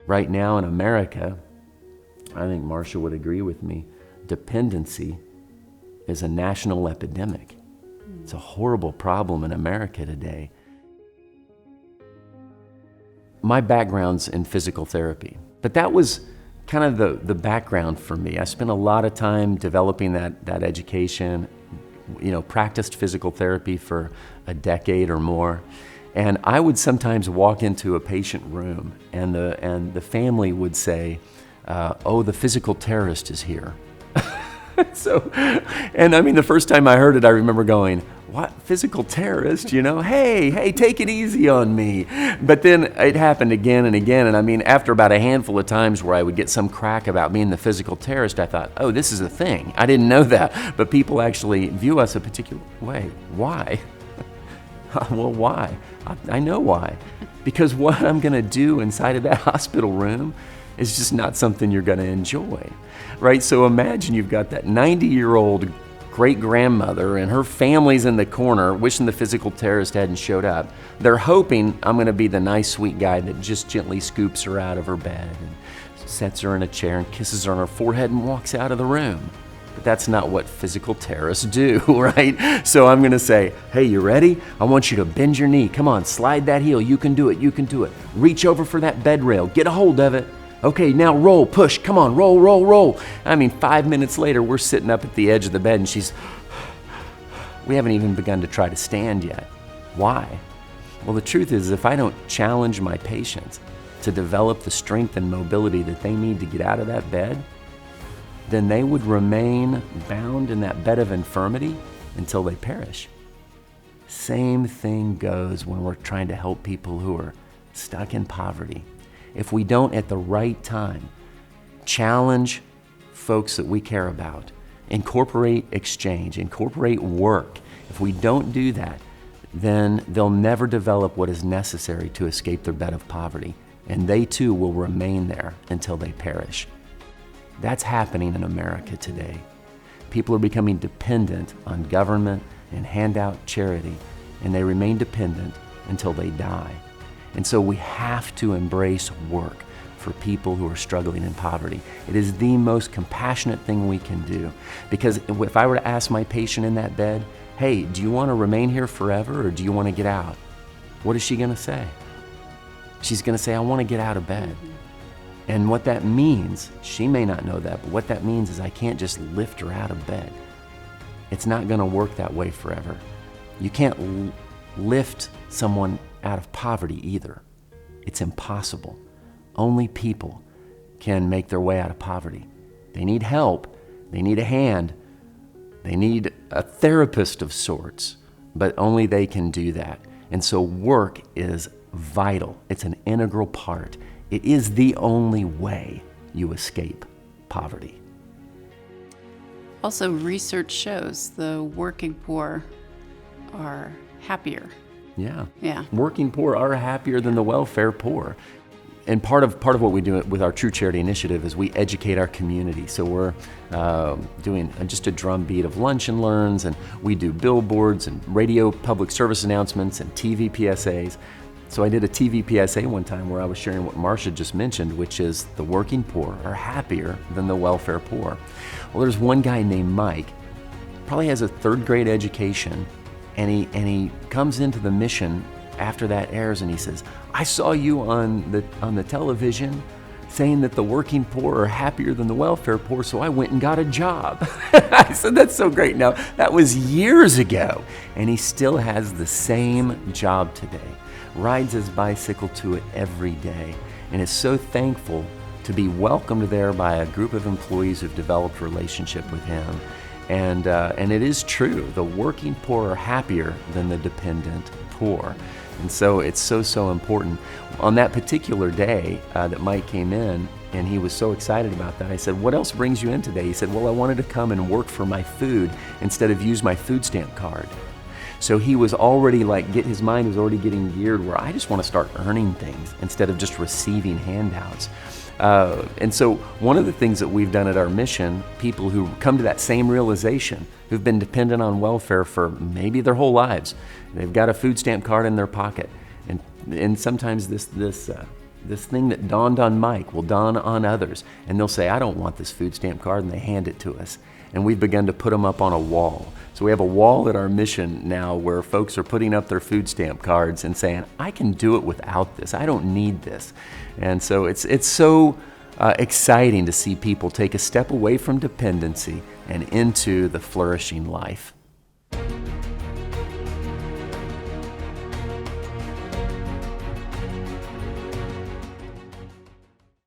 Right now in America, I think Marsha would agree with me, dependency is a national epidemic. It's a horrible problem in America today. My background's in physical therapy, but that was kind of the background for me. I spent a lot of time developing that education, practiced physical therapy for a decade or more. And I would sometimes walk into a patient room and the family would say, oh, the physical terrorist is here. The first time I heard it, I remember going, what, physical terrorist, Hey, take it easy on me. But then it happened again and again. And after about a handful of times where I would get some crack about being the physical terrorist, I thought, oh, this is a thing. I didn't know that. But people actually view us a particular way. Why? Well, why? I know why. Because what I'm going to do inside of that hospital room is just not something you're going to enjoy, right? So imagine you've got that 90-year-old great-grandmother and her family's in the corner wishing the physical terrorist hadn't showed up. They're hoping I'm going to be the nice, sweet guy that just gently scoops her out of her bed and sets her in a chair and kisses her on her forehead and walks out of the room. But that's not what physical terrorists do, right? So I'm going to say, hey, you ready? I want you to bend your knee. Come on, slide that heel. You can do it. You can do it. Reach over for that bed rail. Get a hold of it. Okay, now roll, push, come on, roll, roll, roll. 5 minutes later, we're sitting up at the edge of the bed and we haven't even begun to try to stand yet. Why? Well, the truth is, if I don't challenge my patients to develop the strength and mobility that they need to get out of that bed, then they would remain bound in that bed of infirmity until they perish. Same thing goes when we're trying to help people who are stuck in poverty. If we don't, at the right time, challenge folks that we care about, incorporate exchange, incorporate work, if we don't do that, then they'll never develop what is necessary to escape their bed of poverty, and they too will remain there until they perish. That's happening in America today. People are becoming dependent on government and handout charity, and they remain dependent until they die. And so we have to embrace work for people who are struggling in poverty. It is the most compassionate thing we can do. Because if I were to ask my patient in that bed, hey, do you want to remain here forever or do you want to get out? What is she going to say? She's going to say, I want to get out of bed. And what that means, she may not know that, but what that means is I can't just lift her out of bed. It's not going to work that way forever. You can't lift someone out of poverty either. It's impossible. Only people can make their way out of poverty. They need help. They need a hand. They need a therapist of sorts, but only they can do that. And so work is vital. It's an integral part. It is the only way you escape poverty. Also, research shows the working poor are happier. Yeah. Yeah. Working poor are happier than the welfare poor. And part of what we do with our True Charity Initiative is we educate our community. So we're doing just a drumbeat of lunch and learns, and we do billboards and radio public service announcements and TV PSAs. So I did a TV PSA one time where I was sharing what Marsha just mentioned, which is the working poor are happier than the welfare poor. Well, there's one guy named Mike, probably has a third grade education, and he comes into the mission after that airs and he says, I saw you on the television saying that the working poor are happier than the welfare poor, so I went and got a job. I said, that's so great. Now, that was years ago, and he still has the same job today. Rides his bicycle to it every day, and is so thankful to be welcomed there by a group of employees who've developed a relationship with him. And it is true, the working poor are happier than the dependent poor. And so it's so important. On that particular day that Mike came in, and he was so excited about that, I said, what else brings you in today? He said, well, I wanted to come and work for my food instead of use my food stamp card. So he was already his mind was already getting geared where I just want to start earning things instead of just receiving handouts. And so one of the things that we've done at our mission, people who come to that same realization, who've been dependent on welfare for maybe their whole lives, they've got a food stamp card in their pocket, and sometimes this this thing that dawned on Mike will dawn on others. And they'll say, I don't want this food stamp card, and they hand it to us. And we've begun to put them up on a wall. So we have a wall at our mission now where folks are putting up their food stamp cards and saying, I can do it without this. I don't need this. And so it's so exciting to see people take a step away from dependency and into the flourishing life.